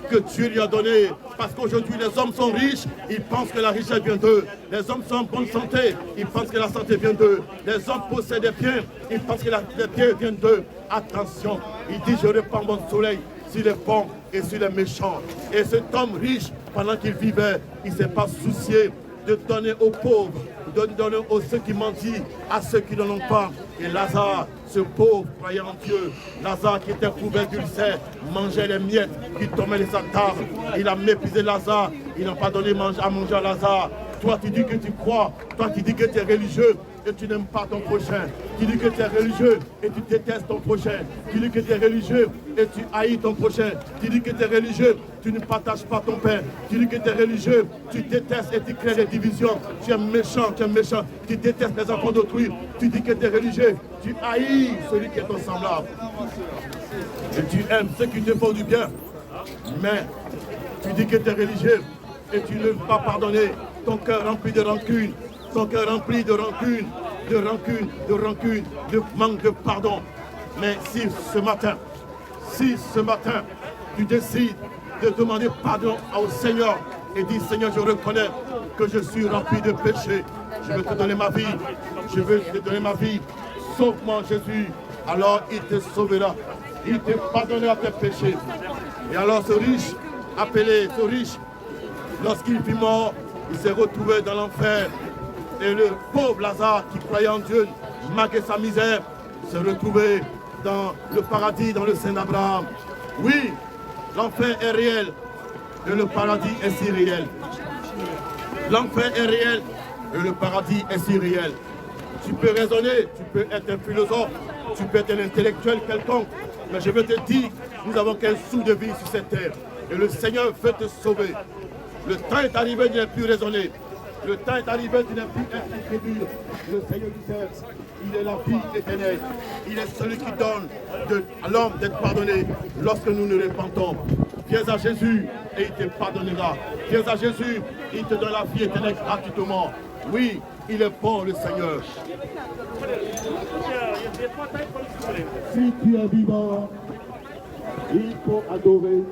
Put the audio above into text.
que Dieu lui a donné. Parce qu'aujourd'hui, les hommes sont riches, ils pensent que la richesse vient d'eux. Les hommes sont en bonne santé, ils pensent que la santé vient d'eux. Les hommes possèdent des biens, ils pensent que les biens viennent d'eux. Attention, il dit, je répands mon soleil sur les bons et sur les méchants. Et cet homme riche, pendant qu'il vivait, il ne s'est pas soucié de donner aux pauvres, de donner aux ceux qui mendient, à ceux qui n'en ont pas. Et Lazare, ce pauvre croyant en Dieu, Lazare qui était couvert d'ulcères, mangeait les miettes qui tombaient de sa table. Il a méprisé Lazare, il n'a pas donné à manger à Lazare. Toi, tu dis que tu crois, toi, tu dis que tu es religieux et tu n'aimes pas ton prochain. Tu dis que tu es religieux et tu détestes ton prochain. Tu dis que tu es religieux et tu haïs ton prochain. Tu dis que tu es religieux, tu ne partages pas ton pain. Tu dis que tu es religieux, tu détestes et tu crées des divisions. Tu es méchant, tu détestes les enfants d'autrui. Tu dis que tu es religieux, tu haïs celui qui est ton semblable. Et tu aimes ceux qui te font du bien. Mais tu dis que tu es religieux et tu ne veux pas pardonner. Ton cœur rempli de rancune, ton cœur rempli de rancune, de manque de pardon. Mais si ce matin, tu décides de demander pardon au Seigneur et dis, Seigneur, je reconnais que je suis rempli de péché, je veux te donner ma vie, sauve-moi Jésus, alors il te sauvera, il te pardonnera tes péchés. Et alors ce riche, lorsqu'il fut mort, il s'est retrouvé dans l'enfer. Et le pauvre Lazare qui croyait en Dieu, malgré sa misère, s'est retrouvé dans le paradis, dans le sein d'Abraham. Oui, l'enfer est réel et le paradis est si réel. L'enfer est réel et le paradis est si réel. Tu peux raisonner, tu peux être un philosophe, tu peux être un intellectuel quelconque, mais je veux te dire, nous n'avons qu'un sou de vie sur cette terre. Et le Seigneur veut te sauver. Le temps est arrivé de ne plus raisonner. Le temps est arrivé de ne plus être incrédule. Le Seigneur du ciel, il est la vie éternelle. Il est celui qui donne à l'homme d'être pardonné lorsque nous nous repentons. Viens à Jésus et il te pardonnera. Viens à Jésus, il te donne la vie éternelle gratuitement. Oui, il est bon le Seigneur. Si tu es vivant, il faut adorer.